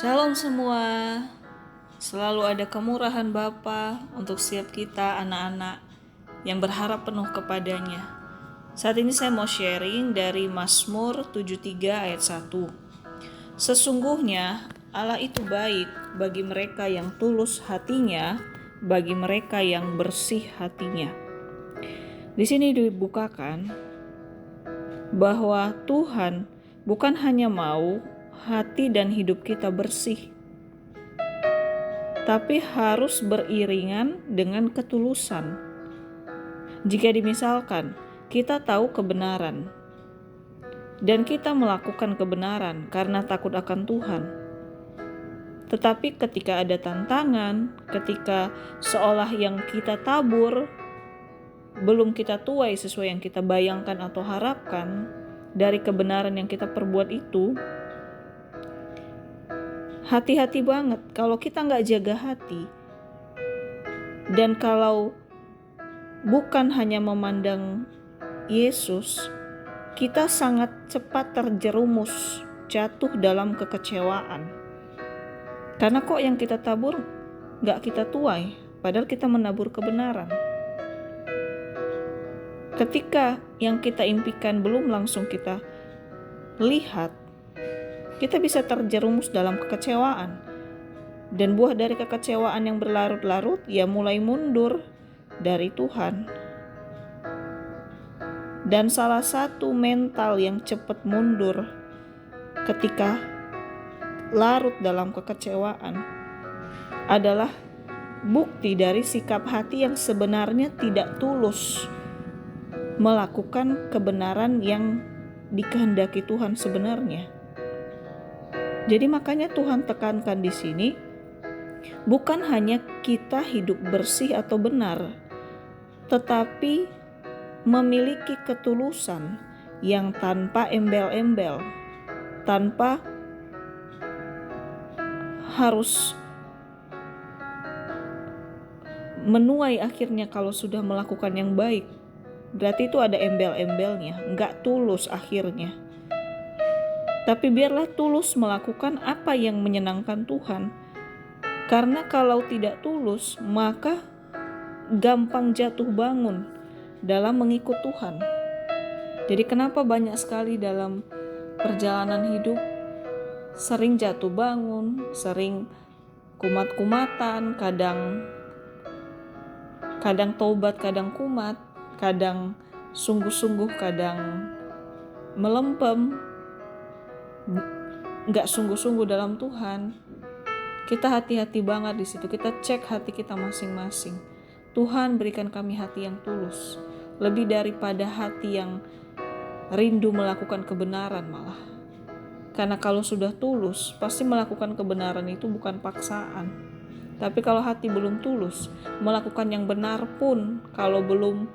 Shalom semua. Selalu ada kemurahan Bapa untuk setiap kita anak-anak yang berharap penuh kepadanya. Saat ini saya mau sharing dari Mazmur 73 ayat 1. Sesungguhnya Allah itu baik bagi mereka yang tulus hatinya, bagi mereka yang bersih hatinya. Di sini dibukakan bahwa Tuhan bukan hanya mau hati dan hidup kita bersih, tapi harus beriringan dengan ketulusan. Jika dimisalkan kita tahu kebenaran dan kita melakukan kebenaran karena takut akan Tuhan, tetapi ketika ada tantangan, ketika seolah yang kita tabur belum kita tuai sesuai yang kita bayangkan atau harapkan dari kebenaran yang kita perbuat itu, hati-hati banget kalau kita nggak jaga hati. Dan kalau bukan hanya memandang Yesus, kita sangat cepat terjerumus jatuh dalam kekecewaan. Karena kok yang kita tabur nggak kita tuai, padahal kita menabur kebenaran. Ketika yang kita impikan belum langsung kita lihat, kita bisa terjerumus dalam kekecewaan. Dan buah dari kekecewaan yang berlarut-larut, ya mulai mundur dari Tuhan. Dan salah satu mental yang cepat mundur ketika larut dalam kekecewaan adalah bukti dari sikap hati yang sebenarnya tidak tulus melakukan kebenaran yang dikehendaki Tuhan sebenarnya. Jadi makanya Tuhan tekankan di sini, bukan hanya kita hidup bersih atau benar, tetapi memiliki ketulusan yang tanpa embel-embel, tanpa harus menuai akhirnya kalau sudah melakukan yang baik. Berarti itu ada embel-embelnya, nggak tulus akhirnya. Tapi biarlah tulus melakukan apa yang menyenangkan Tuhan. Karena kalau tidak tulus, maka gampang jatuh bangun dalam mengikut Tuhan. Jadi kenapa banyak sekali dalam perjalanan hidup sering jatuh bangun, sering kumat-kumatan, kadang taubat, kadang kumat, kadang sungguh-sungguh, kadang melempem, nggak sungguh-sungguh dalam Tuhan. Kita hati-hati banget di situ. Kita cek hati kita masing-masing. Tuhan berikan kami hati yang tulus, lebih daripada hati yang rindu melakukan kebenaran malah. Karena kalau sudah tulus, pasti melakukan kebenaran itu bukan paksaan. Tapi kalau hati belum tulus, melakukan yang benar pun kalau belum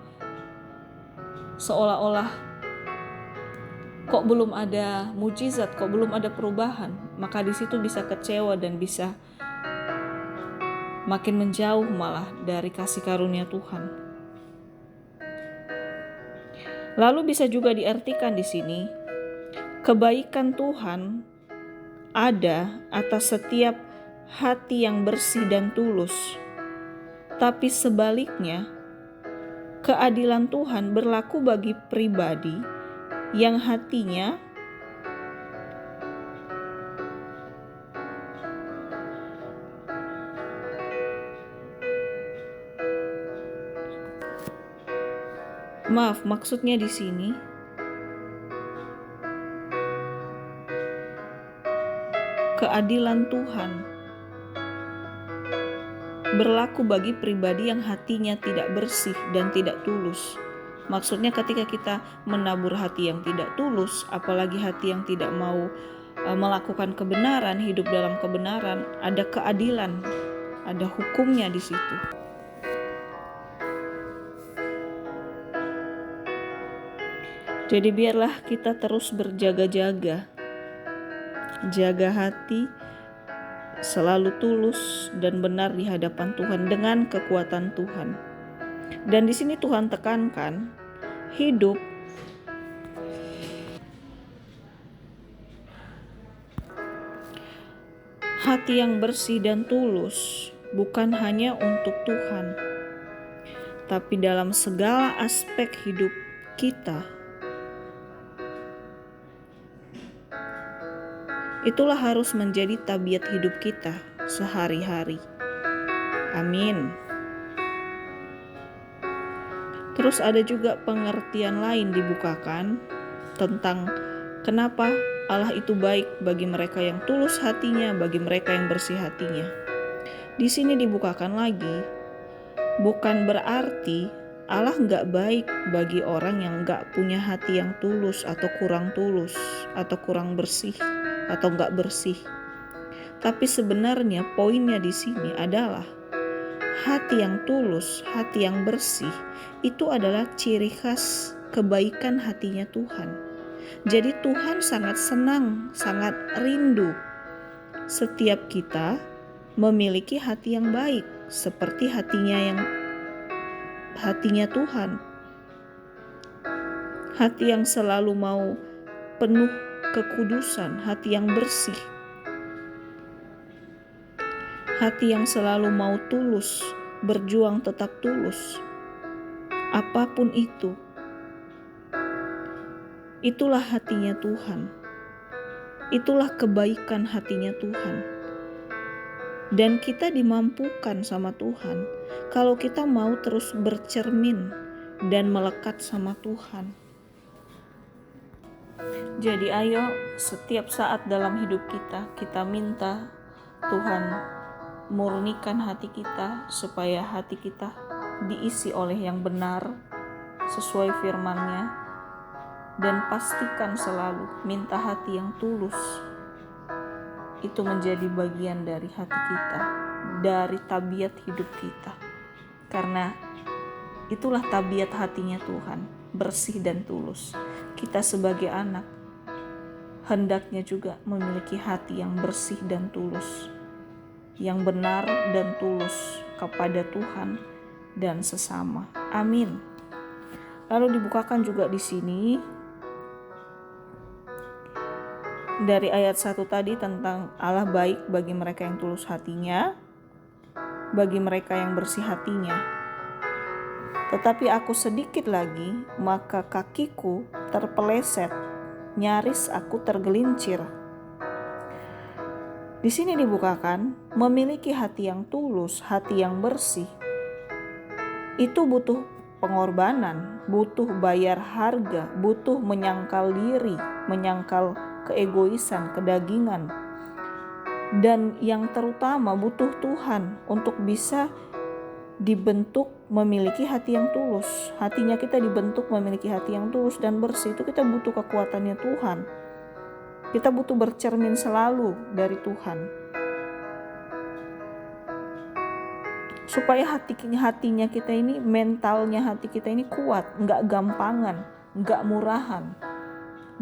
seolah-olah kok belum ada mujizat, kok belum ada perubahan, maka di situ bisa kecewa dan bisa makin menjauh malah dari kasih karunia Tuhan. Lalu bisa juga diartikan di sini, kebaikan Tuhan ada atas setiap hati yang bersih dan tulus. Tapi sebaliknya, keadilan Tuhan berlaku bagi pribadi yang hatinya maksudnya di sini keadilan Tuhan berlaku bagi pribadi yang hatinya tidak bersih dan tidak tulus. Maksudnya ketika kita menabur hati yang tidak tulus, apalagi hati yang tidak mau melakukan kebenaran, hidup dalam kebenaran, ada keadilan, ada hukumnya di situ. Jadi biarlah kita terus berjaga-jaga, jaga hati, selalu tulus dan benar di hadapan Tuhan dengan kekuatan Tuhan. Dan di sini Tuhan tekankan, hidup hati yang bersih dan tulus bukan hanya untuk Tuhan, tapi dalam segala aspek hidup kita. Itulah harus menjadi tabiat hidup kita sehari-hari. Amin. Terus ada juga pengertian lain dibukakan tentang kenapa Allah itu baik bagi mereka yang tulus hatinya, bagi mereka yang bersih hatinya. Di sini dibukakan lagi, bukan berarti Allah nggak baik bagi orang yang nggak punya hati yang tulus atau kurang bersih atau nggak bersih. Tapi sebenarnya poinnya di sini adalah hati yang tulus, hati yang bersih itu adalah ciri khas kebaikan hatinya Tuhan. Jadi Tuhan sangat senang, sangat rindu setiap kita memiliki hati yang baik seperti hatinya Tuhan. Hati yang selalu mau penuh kekudusan, hati yang bersih. Hati yang selalu mau tulus, berjuang tetap tulus. Apapun itu. Itulah hatinya Tuhan. Itulah kebaikan hatinya Tuhan. Dan kita dimampukan sama Tuhan kalau kita mau terus bercermin dan melekat sama Tuhan. Jadi ayo setiap saat dalam hidup kita minta Tuhan murnikan hati kita supaya hati kita diisi oleh yang benar sesuai firman-Nya, dan pastikan selalu minta hati yang tulus. Itu menjadi bagian dari hati kita, dari tabiat hidup kita. Karena itulah tabiat hatinya Tuhan, bersih dan tulus. Kita sebagai anak hendaknya juga memiliki hati yang bersih dan tulus, yang benar dan tulus kepada Tuhan dan sesama. Amin. Lalu dibukakan juga di sini dari ayat 1 tadi tentang Allah baik bagi mereka yang tulus hatinya, bagi mereka yang bersih hatinya. Tetapi aku sedikit lagi, maka kakiku terpeleset, nyaris aku tergelincir. Di sini dibukakan, memiliki hati yang tulus, hati yang bersih, itu butuh pengorbanan, butuh bayar harga, butuh menyangkal diri, menyangkal keegoisan, kedagingan. Dan yang terutama butuh Tuhan untuk bisa dibentuk memiliki hati yang tulus. Hatinya kita dibentuk memiliki hati yang tulus dan bersih, itu kita butuh kekuatannya Tuhan. Kita butuh bercermin selalu dari Tuhan. Supaya hatinya kita ini, mentalnya hati kita ini kuat, gak gampangan, gak murahan.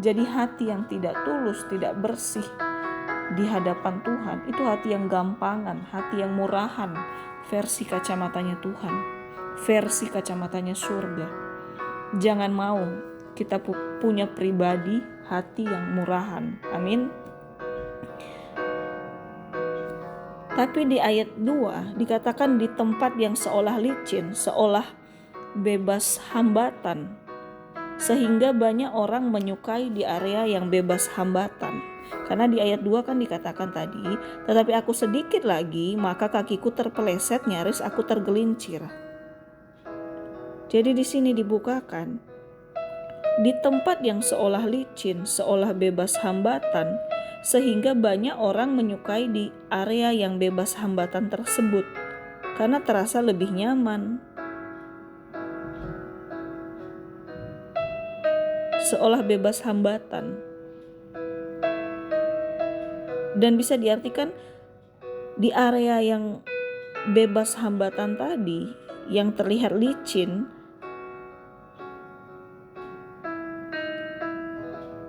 Jadi hati yang tidak tulus, tidak bersih di hadapan Tuhan, itu hati yang gampangan, hati yang murahan, versi kacamatanya Tuhan, versi kacamatanya surga. Jangan mau kita punya pribadi hati yang murahan. Amin. Tapi di ayat 2 dikatakan di tempat yang seolah licin, seolah bebas hambatan, sehingga banyak orang menyukai di area yang bebas hambatan. Karena di ayat 2 kan dikatakan tadi, tetapi aku sedikit lagi, maka kakiku terpeleset, nyaris aku tergelincir. Jadi di sini dibukakan, di tempat yang seolah licin, seolah bebas hambatan, sehingga banyak orang menyukai di area yang bebas hambatan tersebut, karena terasa lebih nyaman. Seolah bebas hambatan. Dan bisa diartikan di area yang bebas hambatan tadi, yang terlihat licin,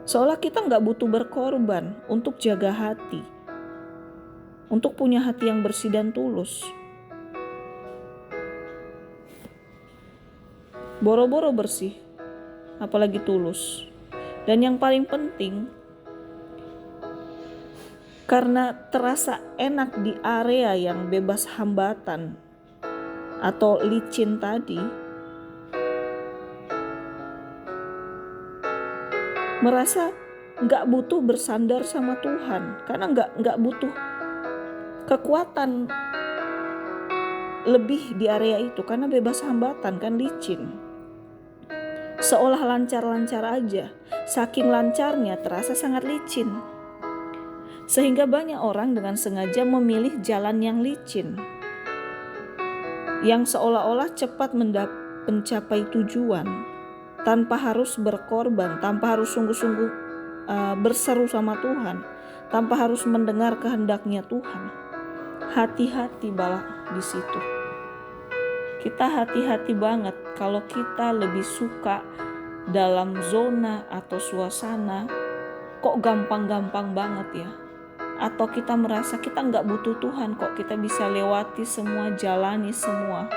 seolah kita gak butuh berkorban untuk jaga hati, untuk punya hati yang bersih dan tulus. Boro-boro bersih, apalagi tulus. Dan yang paling penting, Karena terasa enak di area yang bebas hambatan atau licin tadi, merasa gak butuh bersandar sama Tuhan, karena gak butuh kekuatan lebih di area itu, karena bebas hambatan kan, licin. Seolah lancar-lancar aja, saking lancarnya terasa sangat licin. Sehingga banyak orang dengan sengaja memilih jalan yang licin, yang seolah-olah cepat mencapai tujuan, tanpa harus berkorban, tanpa harus sungguh-sungguh berseru sama Tuhan, tanpa harus mendengar kehendaknya Tuhan. Hati-hati malah di situ. Kita hati-hati banget kalau kita lebih suka dalam zona atau suasana kok gampang-gampang banget ya. Atau kita merasa kita gak butuh Tuhan, kok kita bisa lewati semua, jalani semua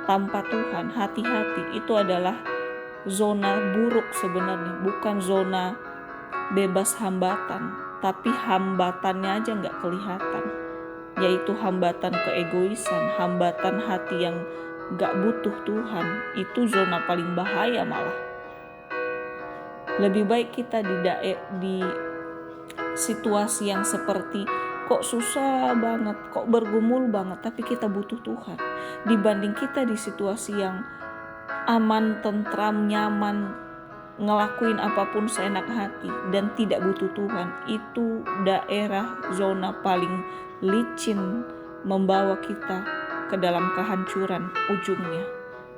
tanpa Tuhan. Hati-hati, itu adalah zona buruk sebenarnya, bukan zona bebas hambatan, tapi hambatannya aja gak kelihatan, yaitu hambatan keegoisan, hambatan hati yang gak butuh Tuhan. Itu zona paling bahaya malah. Lebih baik kita di situasi yang seperti kok susah banget, kok bergumul banget, tapi kita butuh Tuhan, dibanding kita di situasi yang aman, tentram, nyaman, ngelakuin apapun seenak hati dan tidak butuh Tuhan. Itu daerah zona paling licin, membawa kita ke dalam kehancuran ujungnya.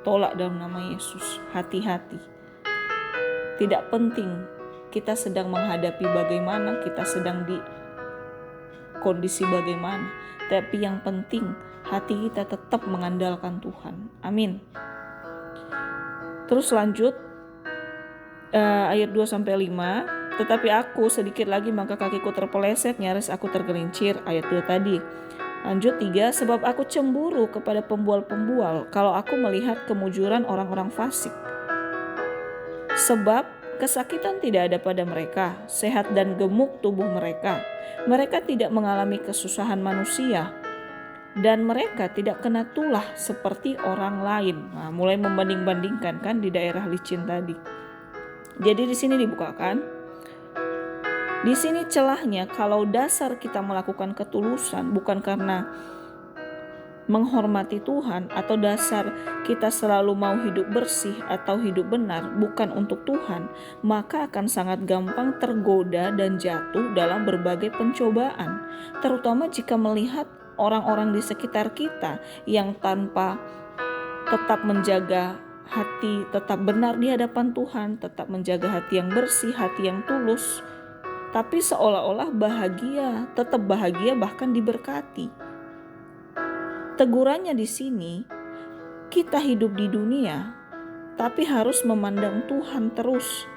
Tolak dalam nama Yesus. Hati-hati. Tidak penting kita sedang menghadapi bagaimana, kita sedang di kondisi bagaimana, tapi yang penting hati kita tetap mengandalkan Tuhan. Amin. Terus lanjut ayat 2-5. Tetapi aku sedikit lagi maka kakiku terpeleset, nyaris aku tergelincir. Ayat 2 tadi. Lanjut 3. Sebab aku cemburu kepada pembual-pembual kalau aku melihat kemujuran orang-orang fasik. Sebab kesakitan tidak ada pada mereka, sehat dan gemuk tubuh mereka. Mereka tidak mengalami kesusahan manusia, dan mereka tidak kena tulah seperti orang lain. Nah, mulai membanding-bandingkan kan di daerah licin tadi. Jadi di sini dibukakan. Di sini celahnya kalau dasar kita melakukan ketulusan bukan karena menghormati Tuhan, atau dasar kita selalu mau hidup bersih atau hidup benar bukan untuk Tuhan, maka akan sangat gampang tergoda dan jatuh dalam berbagai pencobaan, terutama jika melihat orang-orang di sekitar kita yang tanpa tetap menjaga hati tetap benar di hadapan Tuhan, tetap menjaga hati yang bersih, hati yang tulus, tapi seolah-olah bahagia, tetap bahagia bahkan diberkati. Tegurannya di sini, kita hidup di dunia, tapi harus memandang Tuhan terus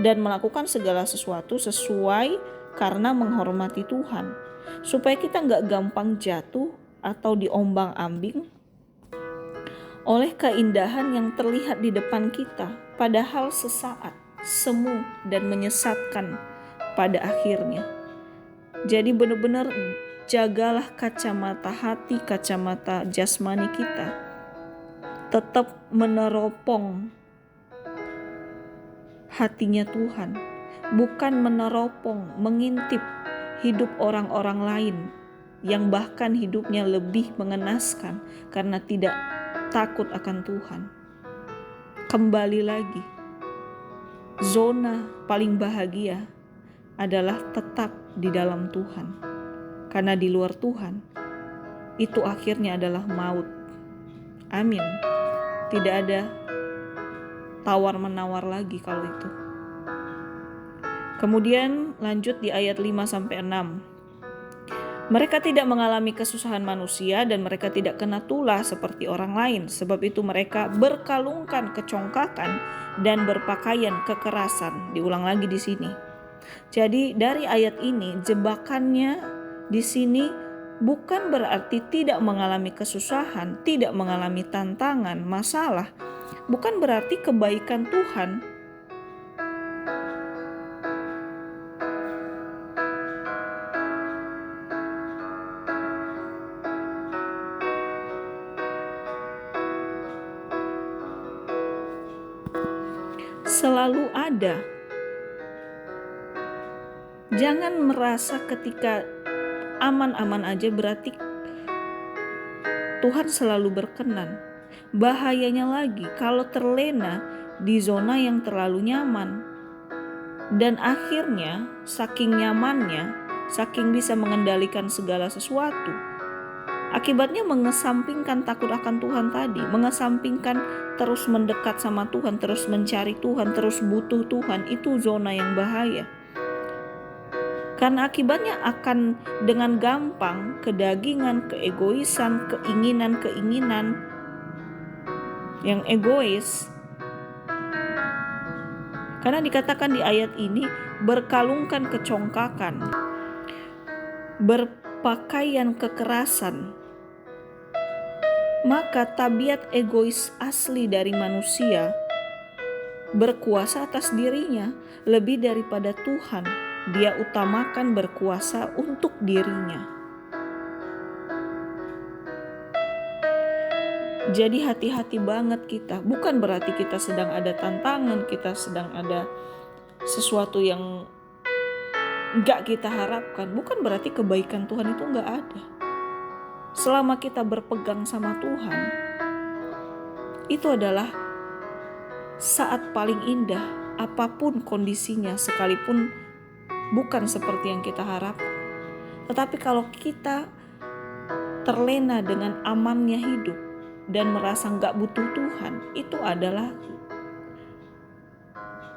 dan melakukan segala sesuatu sesuai karena menghormati Tuhan, supaya kita gak gampang jatuh atau diombang-ambing oleh keindahan yang terlihat di depan kita, padahal sesaat, semu dan menyesatkan pada akhirnya. Jadi benar-benar jagalah kacamata hati, kacamata jasmani kita, tetap meneropong hatinya Tuhan, bukan meneropong, mengintip hidup orang-orang lain yang bahkan hidupnya lebih mengenaskan karena tidak takut akan Tuhan. Kembali lagi, zona paling bahagia adalah tetap di dalam Tuhan. Karena di luar Tuhan, itu akhirnya adalah maut. Amin. Tidak ada tawar-menawar lagi kalau itu. Kemudian lanjut di ayat 5-6. Mereka tidak mengalami kesusahan manusia dan mereka tidak kena tulah seperti orang lain. Sebab itu mereka berkalungkan kecongkakan dan berpakaian kekerasan. Diulang lagi di sini. Jadi dari ayat ini jebakannya di sini bukan berarti tidak mengalami kesusahan, tidak mengalami tantangan, masalah. Bukan berarti kebaikan Tuhan Selalu ada. Jangan merasa ketika aman-aman aja berarti Tuhan selalu berkenan. Bahayanya lagi kalau terlena di zona yang terlalu nyaman. Dan akhirnya saking nyamannya, saking bisa mengendalikan segala sesuatu, akibatnya mengesampingkan takut akan Tuhan tadi, mengesampingkan terus mendekat sama Tuhan, terus mencari Tuhan, terus butuh Tuhan. Itu zona yang bahaya. Karena akibatnya akan dengan gampang kedagingan, keegoisan, keinginan yang egois. Karena dikatakan di ayat ini berkalungkan kecongkakan, berpakaian kekerasan. Maka tabiat egois asli dari manusia berkuasa atas dirinya lebih daripada Tuhan. Dia utamakan berkuasa untuk dirinya. Jadi hati-hati banget kita. Bukan berarti kita sedang ada tantangan, kita sedang ada sesuatu yang gak kita harapkan. Bukan berarti kebaikan Tuhan itu gak ada. Selama kita berpegang sama Tuhan, itu adalah saat paling indah. Apapun kondisinya, sekalipun bukan seperti yang kita harapkan. Tetapi kalau kita terlena dengan amannya hidup dan merasa gak butuh Tuhan, itu adalah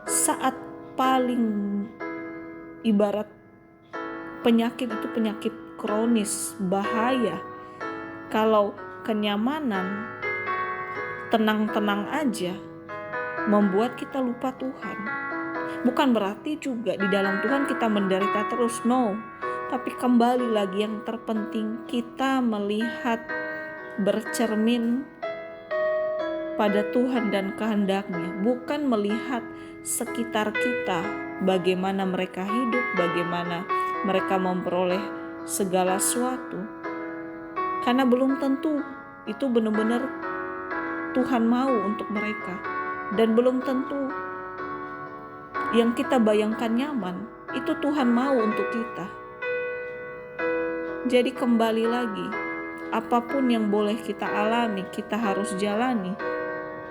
saat paling ibarat penyakit itu penyakit kronis, bahaya. Kalau kenyamanan, tenang-tenang aja membuat kita lupa Tuhan. Bukan berarti juga di dalam Tuhan kita menderita terus, no. Tapi kembali lagi yang terpenting kita melihat, bercermin pada Tuhan dan kehendaknya, bukan melihat sekitar kita, bagaimana mereka hidup, bagaimana mereka memperoleh segala sesuatu. Karena belum tentu itu benar-benar Tuhan mau untuk mereka, dan belum tentu yang kita bayangkan nyaman itu Tuhan mau untuk kita. Jadi kembali lagi, apapun yang boleh kita alami, kita harus jalani.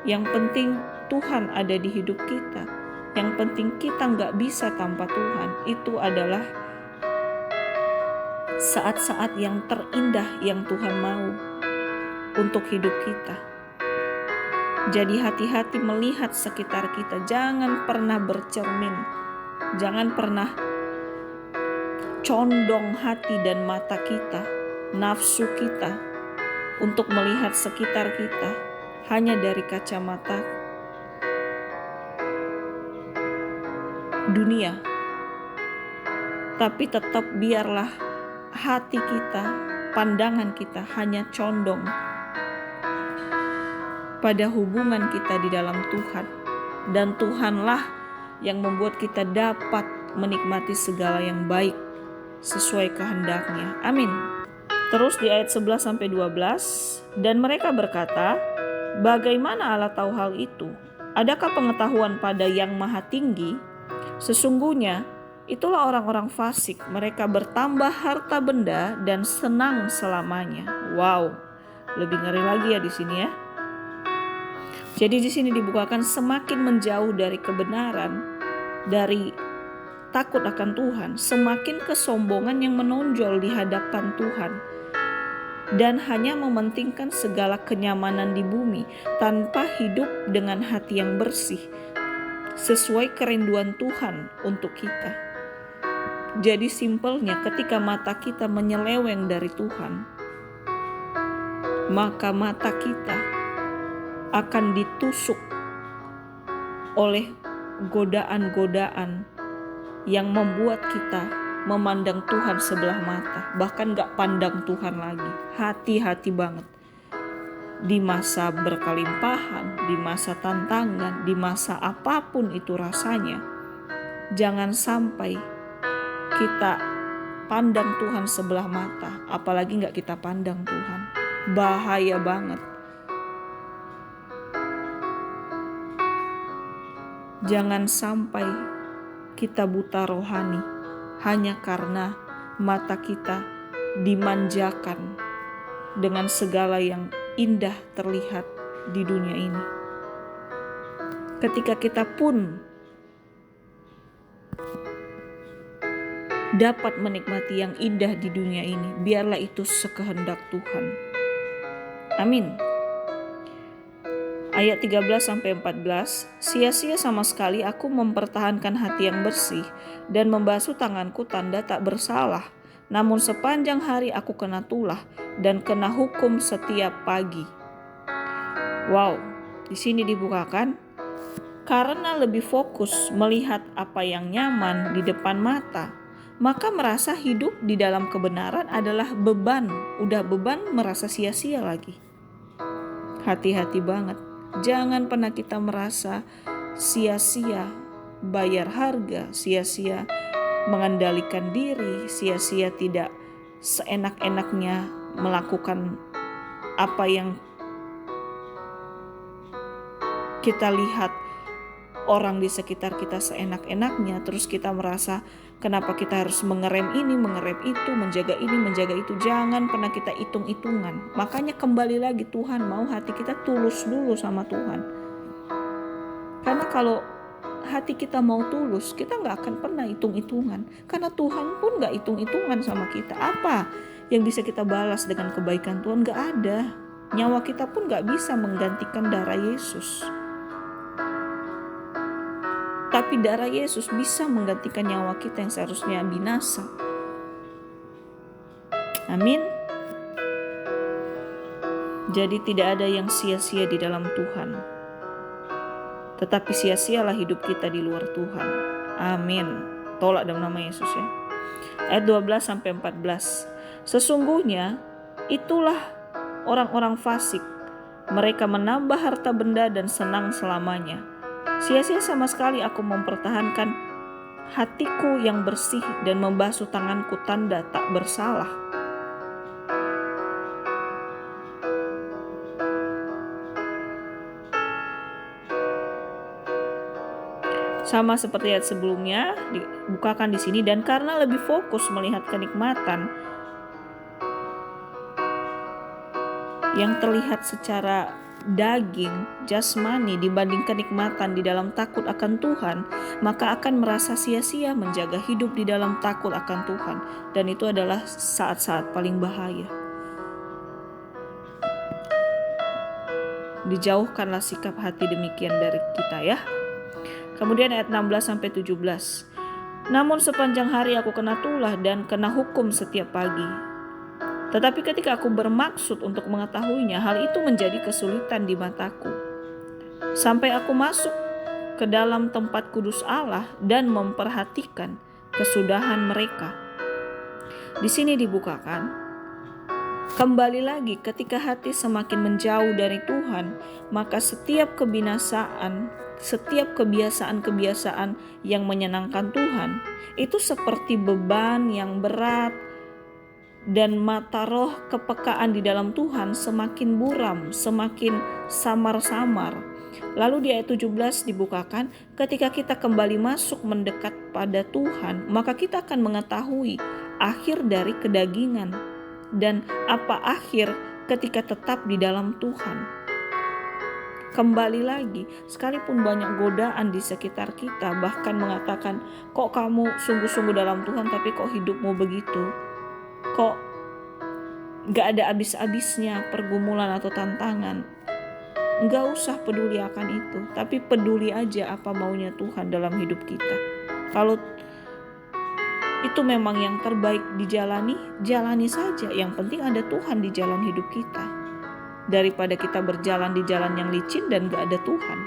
Yang penting Tuhan ada di hidup kita. Yang penting kita gak bisa tanpa Tuhan. Itu adalah saat-saat yang terindah yang Tuhan mau untuk hidup kita. Jadi hati-hati melihat sekitar kita. Jangan pernah bercermin. Jangan pernah condong hati dan mata kita, nafsu kita, untuk melihat sekitar kita hanya dari kacamata dunia. Tapi tetap biarlah hati kita, pandangan kita hanya condong pada hubungan kita di dalam Tuhan. Dan Tuhanlah yang membuat kita dapat menikmati segala yang baik sesuai kehendaknya. Amin. Terus di ayat 11-12, dan mereka berkata, bagaimana Allah tahu hal itu? Adakah pengetahuan pada yang maha tinggi? Sesungguhnya itulah orang-orang fasik, mereka bertambah harta benda dan senang selamanya. Wow, lebih ngeri lagi ya di sini ya. Jadi di sini dibukakan semakin menjauh dari kebenaran, dari takut akan Tuhan, semakin kesombongan yang menonjol di hadapan Tuhan, dan hanya mementingkan segala kenyamanan di bumi tanpa hidup dengan hati yang bersih sesuai kerinduan Tuhan untuk kita. Jadi simpelnya, ketika mata kita menyeleweng dari Tuhan, maka mata kita akan ditusuk oleh godaan-godaan yang membuat kita memandang Tuhan sebelah mata, bahkan gak pandang Tuhan lagi. Hati-hati banget di masa berkelimpahan, di masa tantangan, di masa apapun itu rasanya. Jangan sampai kita pandang Tuhan sebelah mata, apalagi gak kita pandang Tuhan. Bahaya banget. Jangan sampai kita buta rohani hanya karena mata kita dimanjakan dengan segala yang indah terlihat di dunia ini. Ketika kita pun dapat menikmati yang indah di dunia ini, biarlah itu sekehendak Tuhan. Amin. Ayat 13-14, sia-sia sama sekali aku mempertahankan hati yang bersih dan membasuh tanganku tanda tak bersalah. Namun sepanjang hari aku kena tulah dan kena hukum setiap pagi. Wow, di sini dibukakan, karena lebih fokus melihat apa yang nyaman di depan mata, maka merasa hidup di dalam kebenaran adalah beban. Udah beban merasa sia-sia lagi. Hati-hati banget. Jangan pernah kita merasa sia-sia bayar harga, sia-sia mengendalikan diri, sia-sia tidak seenak-enaknya melakukan apa yang kita lihat orang di sekitar kita seenak-enaknya, terus kita merasa kenapa kita harus mengerem ini, mengerem itu, menjaga ini, menjaga itu. Jangan pernah kita hitung-hitungan. Makanya kembali lagi, Tuhan mau hati kita tulus dulu sama Tuhan. Karena kalau hati kita mau tulus, kita gak akan pernah hitung-hitungan. Karena Tuhan pun gak hitung-hitungan sama kita. Apa yang bisa kita balas dengan kebaikan Tuhan? Gak ada. Nyawa kita pun gak bisa menggantikan darah Yesus. Tapi darah Yesus bisa menggantikan nyawa kita yang seharusnya binasa. Amin. Jadi tidak ada yang sia-sia di dalam Tuhan. Tetapi sia-sialah hidup kita di luar Tuhan. Amin. Tolak dalam nama Yesus ya. Ayat 12-14. Sesungguhnya itulah orang-orang fasik. Mereka menambah harta benda dan senang selamanya. Sia-sia sama sekali aku mempertahankan hatiku yang bersih dan membasuh tanganku tanda tak bersalah. Sama seperti ayat sebelumnya dibukakan di sini, dan karena lebih fokus melihat kenikmatan yang terlihat secara daging, jasmani dibanding kenikmatan di dalam takut akan Tuhan, maka akan merasa sia-sia menjaga hidup di dalam takut akan Tuhan. Dan itu adalah saat-saat paling bahaya. Dijauhkanlah sikap hati demikian dari kita ya. Kemudian ayat 16-17. Namun sepanjang hari aku kena tulah dan kena hukum setiap pagi. Tetapi ketika aku bermaksud untuk mengetahuinya, hal itu menjadi kesulitan di mataku. Sampai aku masuk ke dalam tempat kudus Allah dan memperhatikan kesudahan mereka. Di sini dibukakan, kembali lagi ketika hati semakin menjauh dari Tuhan, maka setiap kebinasaan, setiap kebiasaan-kebiasaan yang menyenangkan Tuhan, itu seperti beban yang berat. Dan mata roh kepekaan di dalam Tuhan semakin buram, semakin samar-samar. Lalu di ayat 17 dibukakan, ketika kita kembali masuk mendekat pada Tuhan, maka kita akan mengetahui akhir dari kedagingan dan apa akhir ketika tetap di dalam Tuhan. Kembali lagi, sekalipun banyak godaan di sekitar kita, bahkan mengatakan, kok kamu sungguh-sungguh dalam Tuhan tapi kok hidupmu begitu? Kok gak ada habis-habisnya pergumulan atau tantangan? Gak usah peduli akan itu, tapi peduli aja apa maunya Tuhan dalam hidup kita. Kalau itu memang yang terbaik dijalani, jalani saja. Yang penting ada Tuhan di jalan hidup kita. Daripada kita berjalan di jalan yang licin dan gak ada Tuhan,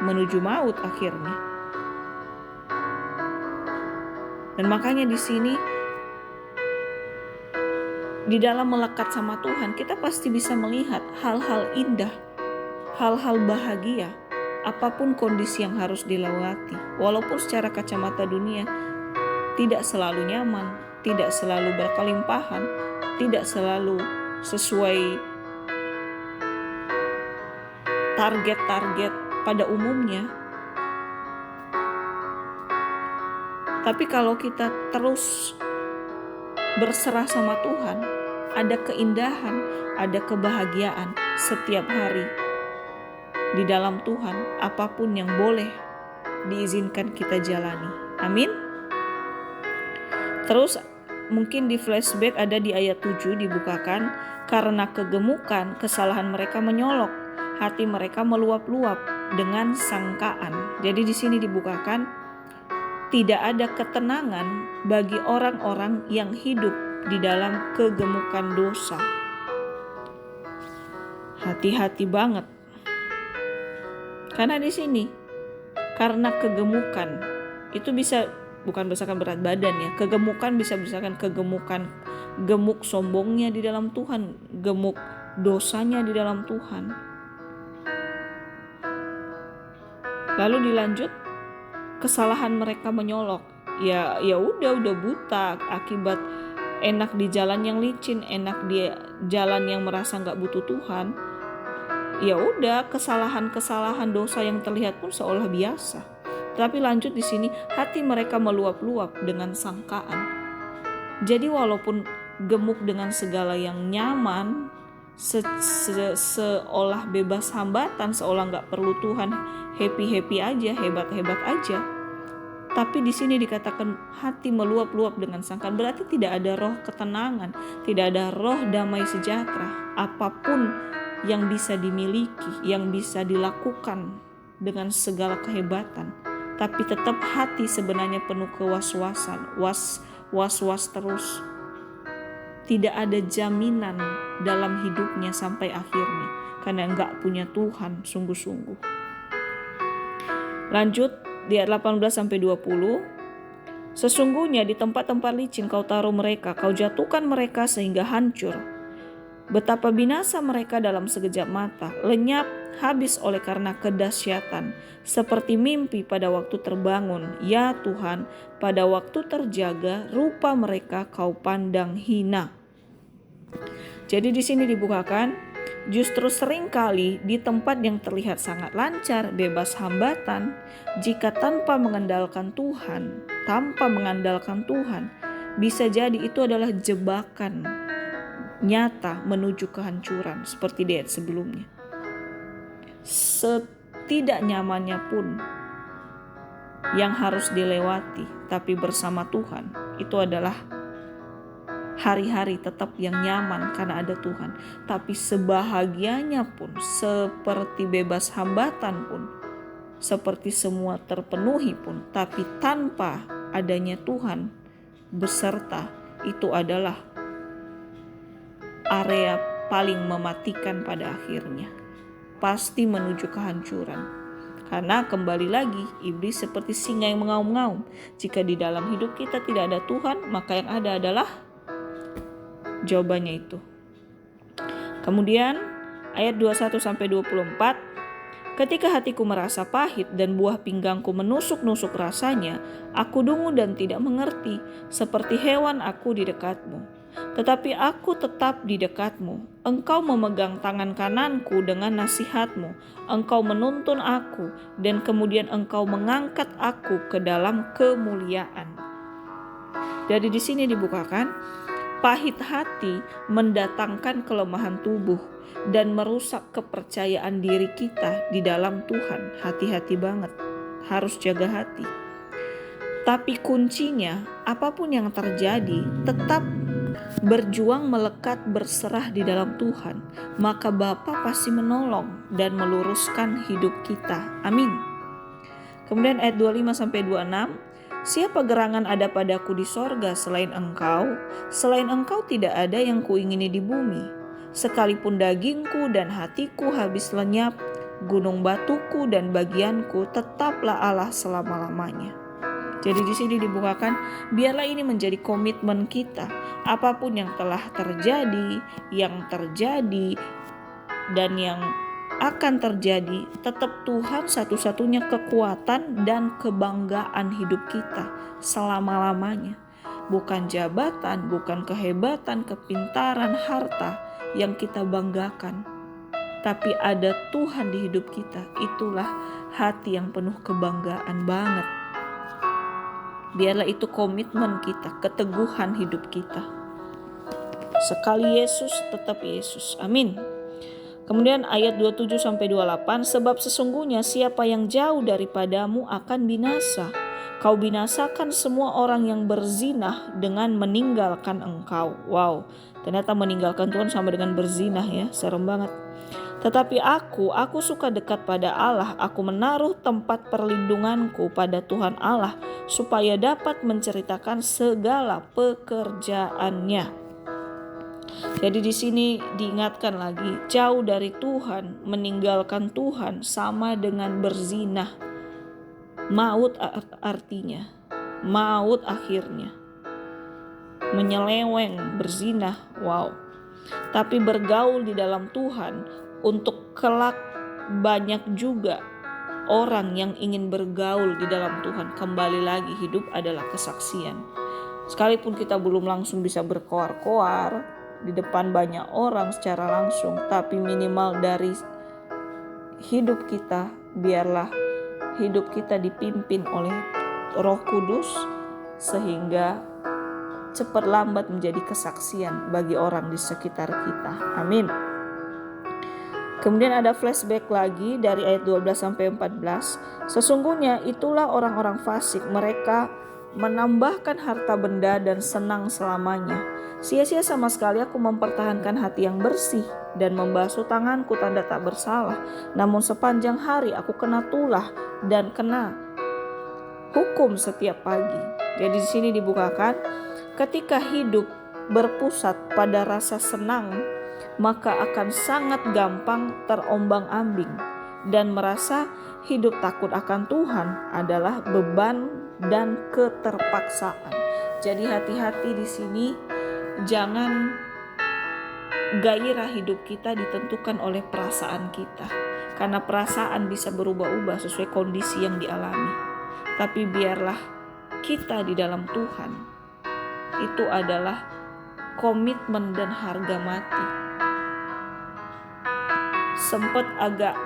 menuju maut akhirnya. Dan makanya di sini, di dalam melekat sama Tuhan, kita pasti bisa melihat hal-hal indah, hal-hal bahagia, apapun kondisi yang harus dilewati. Walaupun secara kacamata dunia tidak selalu nyaman, tidak selalu berkelimpahan, tidak selalu sesuai target-target pada umumnya. Tapi kalau kita terus berserah sama Tuhan, ada keindahan, ada kebahagiaan setiap hari di dalam Tuhan, apapun yang boleh diizinkan kita jalani. Amin. Terus mungkin di flashback ada di ayat 7 dibukakan, karena kegemukan kesalahan mereka menyolok, hati mereka meluap-luap dengan sangkaan. Jadi di sini dibukakan, tidak ada ketenangan bagi orang-orang yang hidup di dalam kegemukan dosa. Hati-hati banget. Karena di sini, karena kegemukan, itu bisa bukan berdasarkan berat badan ya. Kegemukan bisa berdasarkan kegemukan, gemuk sombongnya di dalam Tuhan, gemuk dosanya di dalam Tuhan. Lalu dilanjut, kesalahan mereka menyolok. Ya udah buta akibat enak di jalan yang licin, enak di jalan yang merasa nggak butuh Tuhan. Ya udah, kesalahan dosa yang terlihat pun seolah biasa. Tapi lanjut di sini, hati mereka meluap-luap dengan sangkaan. Jadi walaupun gemuk dengan segala yang nyaman, seolah bebas hambatan, seolah nggak perlu Tuhan, happy aja, hebat aja. Tapi di sini dikatakan hati meluap-luap dengan sangkaan, berarti tidak ada roh ketenangan, tidak ada roh damai sejahtera. Apapun yang bisa dimiliki, yang bisa dilakukan dengan segala kehebatan, tapi tetap hati sebenarnya penuh kewaswasan, was-was terus. Tidak ada jaminan dalam hidupnya sampai akhirnya, karena enggak punya Tuhan sungguh-sungguh. Lanjut di ayat 18-20. Sesungguhnya di tempat-tempat licin kau taruh mereka, kau jatuhkan mereka sehingga hancur. Betapa binasa mereka dalam sekejap mata, lenyap habis oleh karena kedahsyatan, seperti mimpi pada waktu terbangun. Ya Tuhan, pada waktu terjaga, rupa mereka kau pandang hina. Jadi di sini dibukakan, justru seringkali di tempat yang terlihat sangat lancar, bebas hambatan, jika tanpa mengandalkan Tuhan, bisa jadi itu adalah jebakan nyata menuju kehancuran seperti di ayat sebelumnya. Setidak nyamannya pun yang harus dilewati, tapi bersama Tuhan itu adalah hari-hari tetap yang nyaman karena ada Tuhan. Tapi sebahagianya pun, seperti bebas hambatan pun, seperti semua terpenuhi pun, tapi tanpa adanya Tuhan beserta, itu adalah area paling mematikan pada akhirnya. Pasti menuju kehancuran. Karena kembali lagi, iblis seperti singa yang mengaum-ngaum. Jika di dalam hidup kita tidak ada Tuhan, maka yang ada adalah jawabannya itu. Kemudian ayat 21-24, ketika hatiku merasa pahit dan buah pinggangku menusuk-nusuk rasanya, aku dungu dan tidak mengerti, seperti hewan aku di dekatmu. Tetapi aku tetap di dekatmu. Engkau memegang tangan kananku dengan nasihatmu. Engkau menuntun aku dan kemudian engkau mengangkat aku ke dalam kemuliaan. Jadi di sini dibukakan, pahit hati mendatangkan kelemahan tubuh dan merusak kepercayaan diri kita di dalam Tuhan. Hati-hati banget, harus jaga hati. Tapi kuncinya, apapun yang terjadi, tetap berjuang melekat berserah di dalam Tuhan, maka Bapa pasti menolong dan meluruskan hidup kita. Amin. Kemudian ayat 25-26, siapa gerangan ada padaku di sorga selain engkau? Selain engkau tidak ada yang kuingini di bumi. Sekalipun dagingku dan hatiku habis lenyap, gunung batuku dan bagianku tetaplah Allah selama-lamanya. Jadi di sini dibukakan, biarlah ini menjadi komitmen kita. Apapun yang telah terjadi, dan yang akan terjadi, tetap Tuhan satu-satunya kekuatan dan kebanggaan hidup kita selama-lamanya. Bukan jabatan, bukan kehebatan, kepintaran, harta yang kita banggakan. Tapi ada Tuhan di hidup kita, itulah hati yang penuh kebanggaan banget. Biarlah itu komitmen kita, keteguhan hidup kita. Sekali Yesus, tetap Yesus. Amin. Kemudian ayat 27-28, sebab sesungguhnya siapa yang jauh daripadamu akan binasa. Kau binasakan semua orang yang berzinah dengan meninggalkan engkau. Wow, ternyata meninggalkan Tuhan sama dengan berzinah ya, serem banget. Tetapi aku suka dekat pada Allah, aku menaruh tempat perlindunganku pada Tuhan Allah, supaya dapat menceritakan segala pekerjaannya. Jadi di sini diingatkan lagi, jauh dari Tuhan, meninggalkan Tuhan sama dengan berzinah. Maut artinya, maut akhirnya. Menyeleweng, berzinah, wow. Tapi bergaul di dalam Tuhan, untuk kelak banyak juga orang yang ingin bergaul di dalam Tuhan. Kembali lagi, hidup adalah kesaksian. Sekalipun kita belum langsung bisa berkoar-koar di depan banyak orang secara langsung, tapi minimal dari hidup kita, biarlah hidup kita dipimpin oleh Roh Kudus, sehingga cepat lambat menjadi kesaksian bagi orang di sekitar kita. Amin. Kemudian ada flashback lagi dari ayat 12-14. Sesungguhnya itulah orang-orang fasik, mereka menambahkan harta benda dan senang selamanya. Sia-sia sama sekali aku mempertahankan hati yang bersih dan membasuh tanganku tanda tak bersalah. Namun sepanjang hari aku kena tulah dan kena hukum setiap pagi. Jadi di sini dibukakan, ketika hidup berpusat pada rasa senang, maka akan sangat gampang terombang-ambing dan merasa hidup takut akan Tuhan adalah beban dan keterpaksaan. Jadi hati-hati di sini, jangan gairah hidup kita ditentukan oleh perasaan kita, karena perasaan bisa berubah-ubah sesuai kondisi yang dialami. Tapi biarlah kita di dalam Tuhan itu adalah komitmen dan harga mati. Sempat agak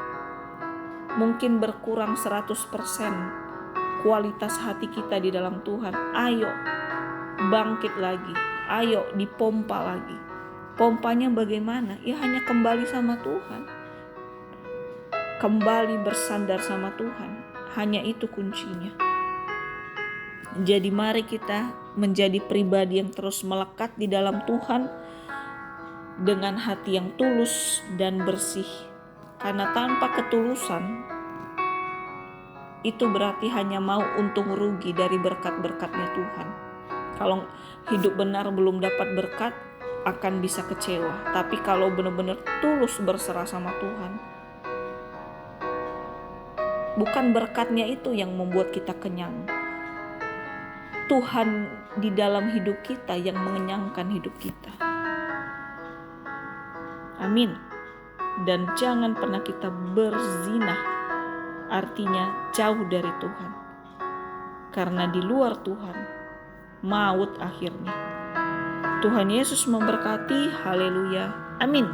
mungkin berkurang 100% kualitas hati kita di dalam Tuhan. Ayo bangkit lagi, ayo dipompa lagi. Pompanya bagaimana? Ya hanya kembali sama Tuhan, kembali bersandar sama Tuhan. Hanya itu kuncinya. Jadi mari kita menjadi pribadi yang terus melekat di dalam Tuhan dengan hati yang tulus dan bersih. Karena tanpa ketulusan itu berarti hanya mau untung rugi dari berkat-berkatnya Tuhan. Kalau hidup benar belum dapat berkat, akan bisa kecewa. Tapi kalau benar-benar tulus berserah sama Tuhan, bukan berkatnya itu yang membuat kita kenyang. Tuhan di dalam hidup kita yang mengenyangkan hidup kita. Amin. Dan jangan pernah kita berzinah, artinya jauh dari Tuhan. Karena di luar Tuhan, maut akhirnya. Tuhan Yesus memberkati. Haleluya. Amin.